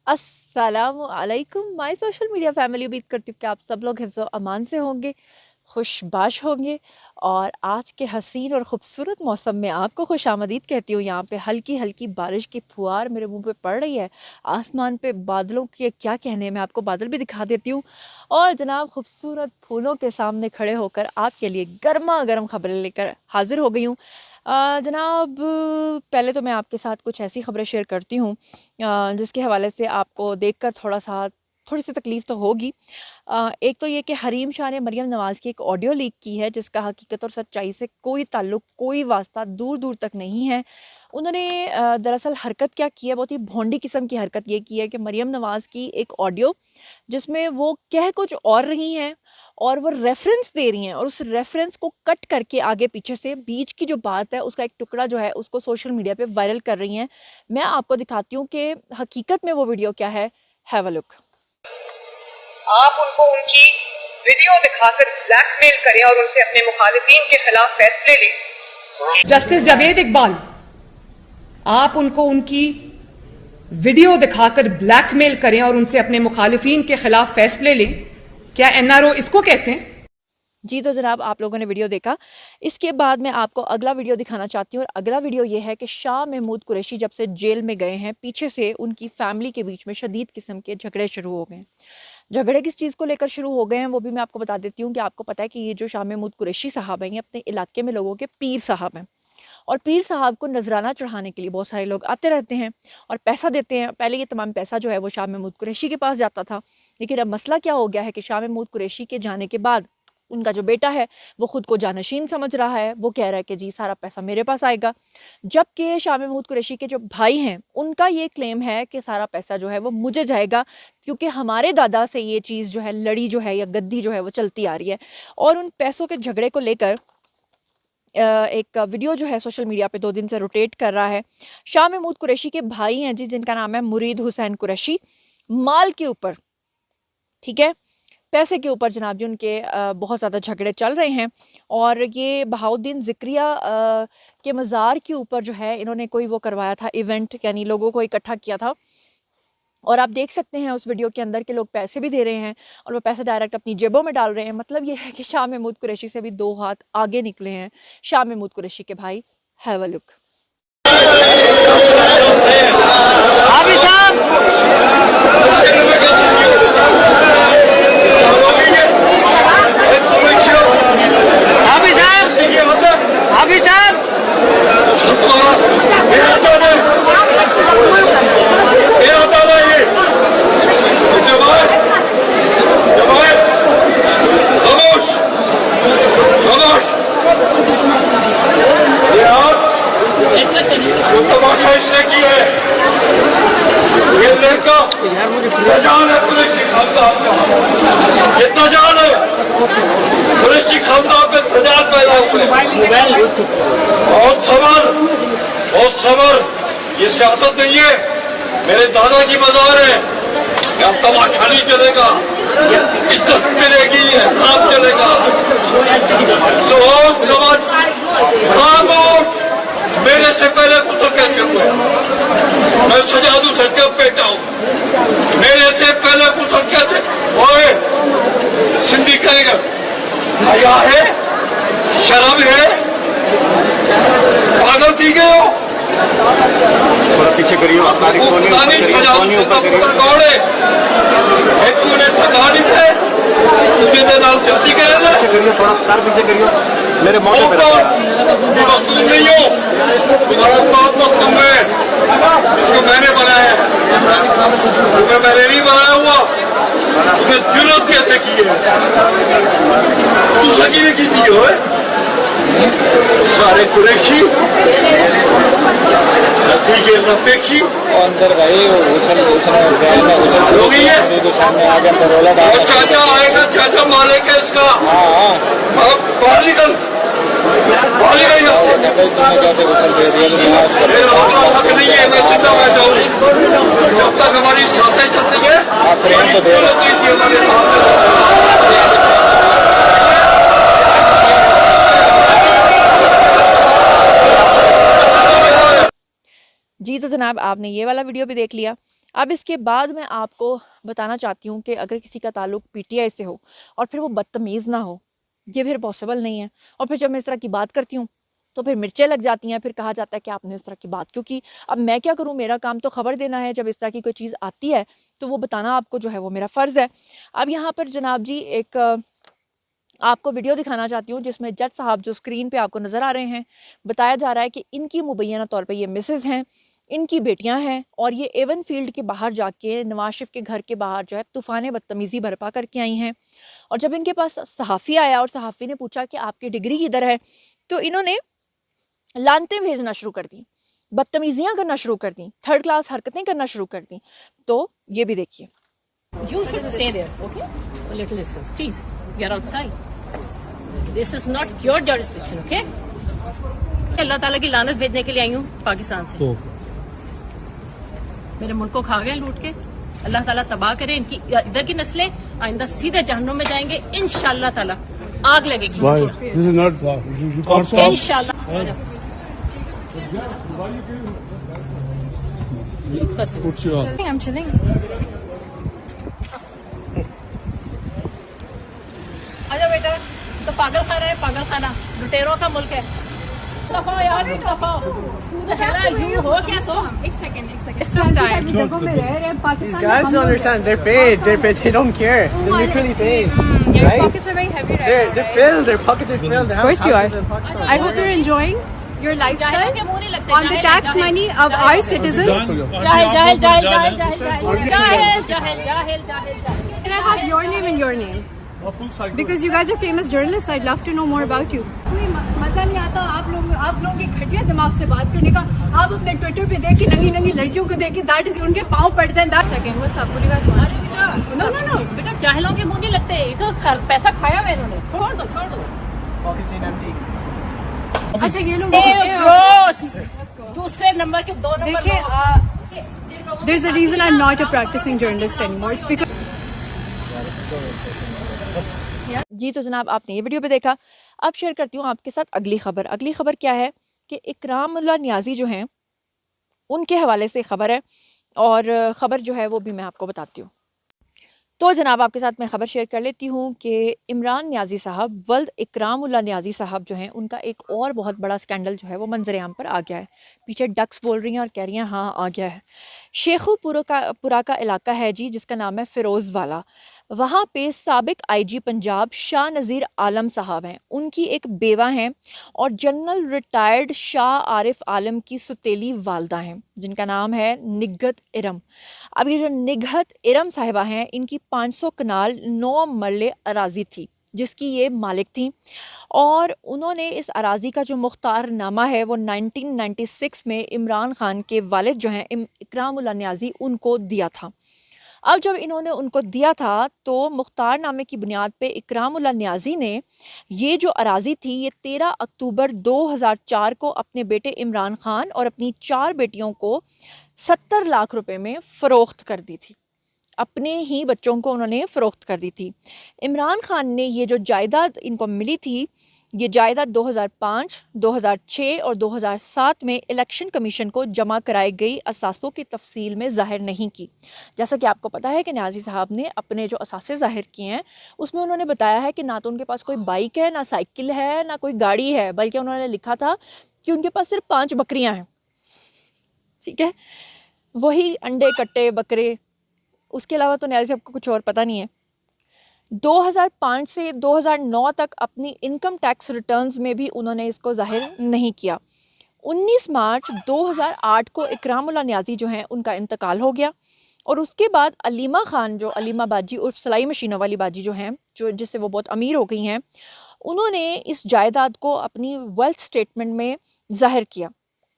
अस्सलामु अलैकुम my social media family. उम्मीद करती हूँ कि आप सब लोग हिफ्ज़ व अमान से होंगे, खुशबाश होंगे और आज के हसीन और ख़ूबसूरत मौसम में आपको खुशामदीद कहती हूँ। यहाँ पे हल्की-हल्की बारिश की फुहार मेरे मुँह पे पड़ रही है। आसमान पे बादलों के क्या कहने, मैं आपको बादल भी दिखा देती हूँ और जनाब खूबसूरत फूलों के सामने खड़े होकर आपके लिए गरमा-गरम ख़बरें लेकर हाज़िर हो गई हूँ। जनाब पहले तो मैं आपके साथ कुछ ऐसी ख़बरें शेयर करती हूँ जिसके हवाले से आपको देखकर थोड़ी-सी तकलीफ़ तो होगी। एक तो ये कि हरीम शाह ने मरियम नवाज़ की एक ऑडियो लीक की है जिसका हकीकत और सच्चाई से कोई ताल्लुक़, कोई वास्ता दूर-दूर तक नहीं है। उन्होंने दरअसल हरकत क्या की है, बहुत ही भोंडी किस्म की हरकत ये की है कि मरियम नवाज़ की एक ऑडियो जिसमें वो कह कुछ और रही हैं और वो रेफ़रेंस दे रही हैं और उस रेफ़रेंस को कट करके आगे पीछे से बीच की जो बात है उसका एक टुकड़ा जो है उसको सोशल मीडिया पे वायरल कर रही हैं। मैं आपको दिखाती हूँ कि हकीकत में वो वीडियो क्या है। Have a look. आप उनको उनकी वीडियो दिखाकर ब्लैकमेल करें और उनसे अपने मुखालिफिन के खिलाफ फैसले लें। जस्टिस जावेद इकबाल, आप उनको उनकी वीडियो दिखाकर ब्लैकमेल करें और उनसे अपने मुखालिफिन के खिलाफ फैसले लें, क्या एनआरओ इसको कहते हैं? जी, तो जनाब आप लोगों ने वीडियो देखा। इसके बाद मैं आपको अगला वीडियो दिखाना चाहती हूँ और अगला वीडियो ये है कि शाह महमूद कुरैशी जब से जेल में गए हैं, पीछे से उनकी फैमिली के बीच में शदीद किस्म के झगड़े शुरू हो गए हैं। झगड़े किस चीज़ को लेकर शुरू हो गए हैं वो भी मैं आपको बता देती हूँ कि आपको पता है कि ये जो शाह महमूद कुरैशी साहब हैं, ये अपने इलाके में लोगों के पीर साहब हैं और पीर साहब को नजराना चढ़ाने के लिए बहुत सारे लोग आते रहते हैं और पैसा देते हैं। पहले ये तमाम पैसा जो है वो शाह महमूद कुरैशी के पास जाता था, लेकिन अब मसला क्या हो गया है कि शाह महमूद कुरैशी के जाने के बाद उनका जो बेटा है वो खुद को जानशीन समझ रहा है। वो कह रहा है कि जी सारा पैसा मेरे पास आएगा, जबकि शाह महमूद कुरैशी के जो भाई हैं उनका ये क्लेम है कि सारा पैसा जो है वो मुझे जाएगा, क्योंकि हमारे दादा से ये चीज़ जो है लड़ी जो है या गद्दी जो है वो चलती आ रही है। और उन पैसों के झगड़े को लेकर एक वीडियो जो है सोशल मीडिया पे 2 दिन से रोटेट कर रहा है। शाह महमूद कुरैशी के भाई हैं जी, जिनका नाम है मुरीद हुसैन कुरैशी। माल के ऊपर, ठीक है, पैसे के ऊपर जनाब जी उनके बहुत ज़्यादा झगड़े चल रहे हैं और ये बहाउद्दीन ज़िक्रिया के मज़ार के ऊपर जो है इन्होंने कोई वो करवाया था इवेंट, यानी लोगों को इकट्ठा किया था और आप देख सकते हैं उस वीडियो के अंदर के लोग पैसे भी दे रहे हैं और वो पैसे डायरेक्ट अपनी जेबों में डाल रहे हैं। मतलब ये है कि शाह महमूद कुरैशी से भी 2 हाथ आगे निकले हैं शाह महमूद कुरैशी के भाई। Have a look. ये लड़का दजाल है, कुरैशी खानदान का। ये दजाल है, कुरैशी खानदान में दजाल पैदा हुए। और सबर, ये सियासत नहीं है, मेरे दादा की मज़ार है। यहाँ तमाशा नहीं चलेगा, इज्जत चलेगी, एहतराम चलेगा। सोच समझ खामोश। मेरे से पहले गुजर कैसे हुए? मैं सजादू सर का बेटा हूँ। मेरे से पहले गुजर कैसे? ओए सिंधी करेगा, हया है, शर्म है, पागल थी गए हो। पीछे करियो, तूने ठगा नहीं थे, तुझे नाम जाति करेगा। थोड़ा सर पीछे करियो, मेरे मौके पे तुम नहीं हो, तुम्हारा तो तुम है, इसको मैंने बनाया, तुम्हें मैंने नहीं बनाया हुआ। तुम्हें जरूरत कैसे की है? तू सकी ने की थी हो सारे कुरैशी नतीजे नफेक्षी अंदर भाई हो गई है। वो चाचा आएगा, चाचा मालिक है इसका। अब बाहर निकल, बाहर निकल। हक नहीं है मैं सीधा मैं जाऊँ, जब तक हमारी सांसें चलती है। जी, तो जनाब आपने ये वाला वीडियो भी देख लिया। अब इसके बाद मैं आपको बताना चाहती हूँ कि अगर किसी का ताल्लुक पीटीआई से हो और फिर वो बदतमीज़ ना हो, ये फिर पॉसिबल नहीं है। और फिर जब मैं इस तरह की बात करती हूँ तो फिर मिर्चें लग जाती हैं, फिर कहा जाता है कि आपने इस तरह की बात क्यों की। अब मैं क्या करूँ, मेरा काम तो खबर देना है। जब इस तरह की कोई चीज़ आती है तो वो बताना आपको जो है वो मेरा फ़र्ज़ है। अब यहाँ पर जनाब जी एक आपको वीडियो दिखाना चाहती हूँ जिसमें जज साहब जो स्क्रीन पे आपको नज़र आ रहे हैं, बताया जा रहा है कि इनकी मुबैना तौर पे ये मिसेज़ हैं, इनकी बेटियां हैं और ये एवन फील्ड के बाहर जाके नवाज शरीफ के घर के बाहर जो है तूफ़ान बदतमीज़ी बर्पा करके आई हैं। और जब इनके पास सहाफ़ी आया और सहाफ़ी ने पूछा कि आपकी डिग्री किधर है, तो इन्होंने लानतें भेजना शुरू कर दी, बदतमीज़ियाँ करना शुरू कर दी, थर्ड क्लास हरकतें करना शुरू कर दी। तो ये भी देखिए। You should stay there, okay? A little distance, please. Get outside. This is not your jurisdiction, okay? अल्लाह ताला की लानत भेजने के लिए आई हूँ पाकिस्तान से। मेरे मुल्क को खा गए लूट के। अल्लाह ताला तबाह करे इनकी इधर की नस्लें, आइंदा सीधे जहन्नुम में जाएंगे इंशाअल्लाह ताला। आग लगेगी इंशाअल्लाह। I'm chilling. आजा बेटा, तो पागल खाना है, पागल खाना लुटेरों का मुल्क है। दफा यार, दफा यू हो क्या तो एक second These guys don't understand. They're paid. They don't care. They're literally paid. Your Right? pockets are very heavy right They're now, filled. Their pockets are filled. They have course you houses are. in Pakistan. I hope you're enjoying your lifestyle के मुंह नहीं लगते on the tax money of our citizens. जाहिल जाहिल जाहिल जाहिल जाहिल जाहिल जाहिल जाहिल जाहिल। Can I have your name and your name? Because you guys are famous journalists, I'd love to know more about you. कोई मजा नहीं आता आप लोगों के घटिया दिमाग से बात करने का। आप अपने ट्विटर पे देख के नंगी नंगी लड़कियों को देख के दैट इज उनके पाँव पड़ते हैं। That second what's up, what do you guys want? No बेटा जाहिलों के मुंह नहीं लगते, ये तो पैसा खाया हुआ इन्होंने। छोड़ दो छोड़ दो। Pockets ain't empty. अच्छा ये लोग रोज दूसरे नंबर के दो नंबर देखिए, there's a reason I'm not a practicing journalist anymore. It's because जी तो जनाब आपने ये वीडियो भी देखा। अब शेयर करती हूँ आपके साथ अगली खबर। अगली खबर क्या है कि इकरामुल्लाह नियाज़ी जो हैं उनके हवाले से खबर है और ख़बर जो है वो भी मैं आपको बताती हूँ। तो जनाब आपके साथ मैं ख़बर शेयर कर लेती हूँ कि इमरान नियाज़ी साहब वल्द इकरामुल्लाह नियाज़ी साहब जो हैं उनका एक और बहुत बड़ा स्कैंडल जो है वो मंजर आम पर आ गया है। पीछे डक्स बोल रही हैं और कह रही हैं हाँ आ गया है। शेखुपुरा का इलाका है जी, जिसका नाम है फ़िरोज़ वाला। वहाँ पे साबिक आईजी पंजाब शाह नज़ीर आलम साहब हैं, उनकी एक बेवा हैं और जनरल रिटायर्ड शाह आरिफ आलम की सुतेली वालदा हैं जिनका नाम है निगहत इरम। अब ये जो निगहत इरम साहिबा हैं इनकी 500 कनाल 9 मरले अराज़ी थी जिसकी ये मालिक थी और उन्होंने इस अराज़ी का जो मुख्तार नामा है वो 1996 में इमरान खान के वालिद जो हैं इकरामुल्लाह नियाज़ी उनको दिया था। अब जब इन्होंने उनको दिया था तो मुख्तार नामे की बुनियाद पे इकरामुल्लाह नियाज़ी ने ये जो अराज़ी थी ये 13 अक्टूबर 2004 को अपने बेटे इमरान खान और अपनी 4 बेटियों को 70 लाख रुपए में फ़रोख्त कर दी थी। अपने ही बच्चों को उन्होंने फ़रोख्त कर दी थी। इमरान खान ने ये जो जायदाद इनको मिली थी ये जायदाद 2005, 2006 और 2007 में इलेक्शन कमीशन को जमा कराई गई असासों की तफसील में ज़ाहिर नहीं की। जैसा कि आपको पता है कि नियाज़ी साहब ने अपने जो असासे ज़ाहिर किए हैं उसमें उन्होंने बताया है कि ना तो उनके पास कोई बाइक है, ना साइकिल है, ना कोई गाड़ी है, बल्कि उन्होंने लिखा था कि उनके पास सिर्फ 5 बकरियाँ हैं। ठीक है, वही अंडे कट्टे बकरे, उसके अलावा तो नियाज़ी साहब को कुछ और पता नहीं है। 2005 से 2009 तक अपनी इनकम टैक्स रिटर्न्स में भी उन्होंने इसको जाहिर नहीं किया। 19 मार्च 2008 को इकरामुल्लाह नियाज़ी जो हैं उनका इंतकाल हो गया और उसके बाद अलीमा खान जो अलीमा बाजी उर्फ सिलाई मशीनों वाली बाजी जो हैं जो जिससे वो बहुत अमीर हो गई हैं उन्होंने इस जायदाद को अपनी वेल्थ स्टेटमेंट में ज़ाहिर किया,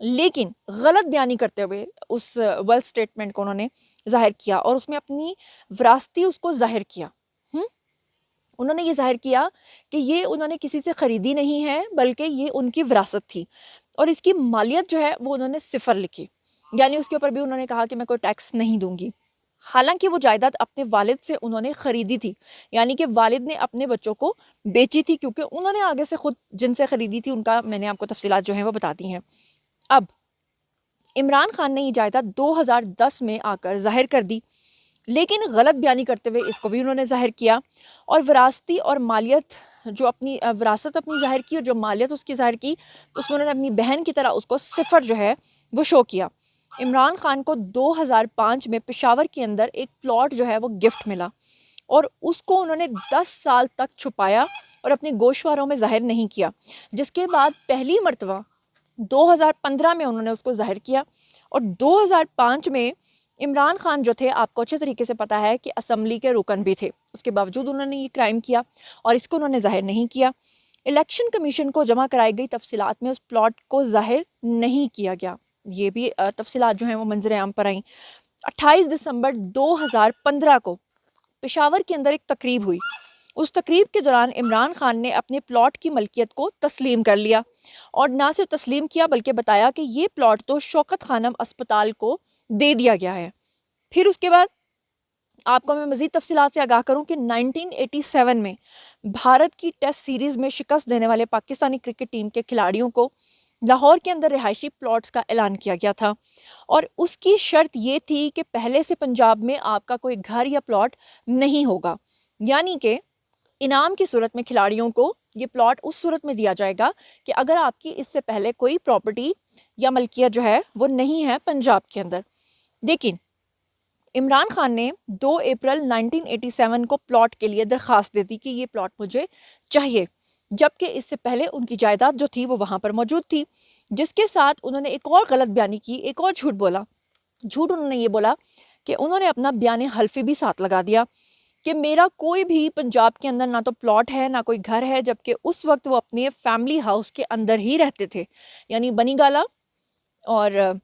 लेकिन गलत बयानी करते हुए उस वेल्थ स्टेटमेंट को उन्होंने ज़ाहिर किया और उसमें अपनी विरासती उसको ज़ाहिर किया। उन्होंने ये ज़ाहिर किया कि ये उन्होंने किसी से ख़रीदी नहीं है बल्कि ये उनकी विरासत थी और इसकी मालियत जो है वो उन्होंने 0 लिखी, यानी उसके ऊपर भी उन्होंने कहा कि मैं कोई टैक्स नहीं दूंगी। हालांकि वो जायदाद अपने वालिद से उन्होंने ख़रीदी थी, यानी कि वालिद ने अपने बच्चों को बेची थी क्योंकि उन्होंने आगे से खुद जिनसे ख़रीदी थी उनका मैंने आपको तफसीलात जो हैं वो बता दी हैं। अब इमरान खान ने ये जायदाद 2010 में आकर जाहिर कर दी, लेकिन गलत बयानी करते हुए इसको भी उन्होंने जाहिर किया और विरासती और मालियत जो अपनी विरासत अपनी जाहिर की और जो मालियत उसकी जाहिर की, उसमें उन्होंने अपनी बहन की तरह उसको सिफर जो है वो शो किया। इमरान खान को 2005 में पेशावर के अंदर एक प्लॉट जो है वो गिफ्ट मिला और उसको उन्होंने 10 साल तक छुपाया और अपने गोशवारों में जाहिर नहीं किया, जिसके बाद पहली मर्तबा 2015 में उन्होंने उसको जाहिर किया। और 2005 में इमरान खान जो थे, आपको अच्छे तरीके से पता है कि असम्बली के रुकन भी थे, उसके बावजूद उन्होंने ये क्राइम किया और इसको उन्होंने जाहिर नहीं किया। इलेक्शन कमीशन को जमा कराई गई तफसीलात में उस प्लॉट को जाहिर नहीं किया गया। ये भी तफसीलात जो हैं वो मंजर आम पर आई। 28 दिसंबर 2015 को पेशावर के अंदर एक तकरीब हुई। उस तकरीब के दौरान इमरान खान ने अपने प्लॉट की मलकियत को तस्लीम कर लिया और ना सिर्फ तस्लीम किया बल्कि बताया कि ये प्लॉट तो शौकत खानम अस्पताल को दे दिया गया है। फिर उसके बाद आपको मैं मज़ीद तफसीलात से आगाह करूं कि 1987 में भारत की टेस्ट सीरीज़ में शिकस्त देने वाले पाकिस्तानी क्रिकेट टीम के खिलाड़ियों को लाहौर के अंदर रिहायशी प्लॉट्स का ऐलान किया गया था और उसकी शर्त ये थी कि पहले से पंजाब में आपका कोई घर या प्लॉट नहीं होगा, यानी कि इनाम की सूरत में खिलाड़ियों को ये प्लॉट उस सूरत में दिया जाएगा कि अगर आपकी इससे पहले कोई प्रॉपर्टी या मलकियत जो है वो नहीं है पंजाब के अंदर। लेकिन इमरान खान ने 2 अप्रैल 1987 को प्लॉट के लिए दरख्वास्त दे दी कि ये प्लॉट मुझे चाहिए, जबकि इससे पहले उनकी जायदाद जो थी वो वहाँ पर मौजूद थी, जिसके साथ उन्होंने एक और गलत बयानी की, एक और झूठ बोला। झूठ उन्होंने ये बोला कि उन्होंने अपना बयान हल्फी भी साथ लगा दिया कि मेरा कोई भी पंजाब के अंदर ना तो प्लॉट है ना कोई घर है, जबकि उस वक्त वो अपने फैमिली हाउस के अंदर ही रहते थे, यानी बनीगाला और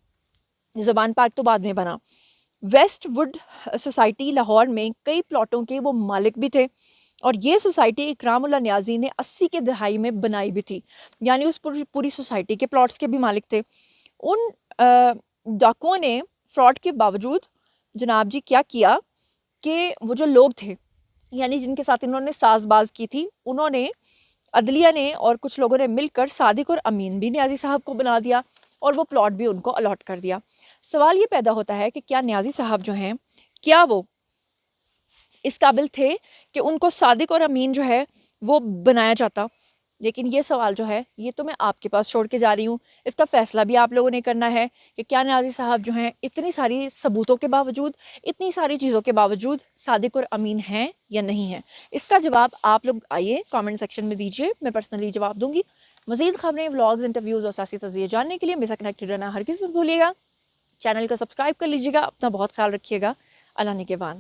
ज़बान पार्क तो बाद में बना। वेस्टवुड सोसाइटी लाहौर में कई प्लॉटों के वो मालिक भी थे और ये सोसाइटी इकरामुल्लाह न्याजी ने 80 के दहाई में बनाई भी थी, यानी उस पूरी सोसाइटी के प्लॉट्स के भी मालिक थे। उन डाकुओं ने फ्रॉड के बावजूद जनाब जी क्या किया कि वो जो लोग थे, यानी जिनके साथ इन्होंने साजबाज की थी, उन्होंने अदलिया ने और कुछ लोगों ने मिलकर सादिक और अमीन भी न्याजी साहब को बना दिया और वो प्लॉट भी उनको अलॉट कर दिया। सवाल ये पैदा होता है कि क्या न्याजी साहब जो हैं, क्या वो इस काबिल थे कि उनको सादिक और अमीन जो है वो बनाया जाता? लेकिन ये सवाल जो है ये तो मैं आपके पास छोड़ के जा रही हूँ। इसका फैसला भी आप लोगों ने करना है कि क्या न्याजी साहब जो हैं इतनी सारी सबूतों के बावजूद, इतनी सारी चीज़ों के बावजूद सादिक और अमीन हैं या नहीं हैं। इसका जवाब आप लोग आइए कमेंट सेक्शन में दीजिए, मैं पर्सनली जवाब दूंगी। मज़ीद खबरें, व्लॉग्स, इंटरव्यूज़ और सियासी तज़किरे जानने के लिए मेरे साथ कनेक्टेड रहना हरगिज़ मत भूलिएगा। चैनल को सब्सक्राइब कर लीजिएगा। अपना बहुत ख्याल रखिएगा। अल्लाह निगहबान।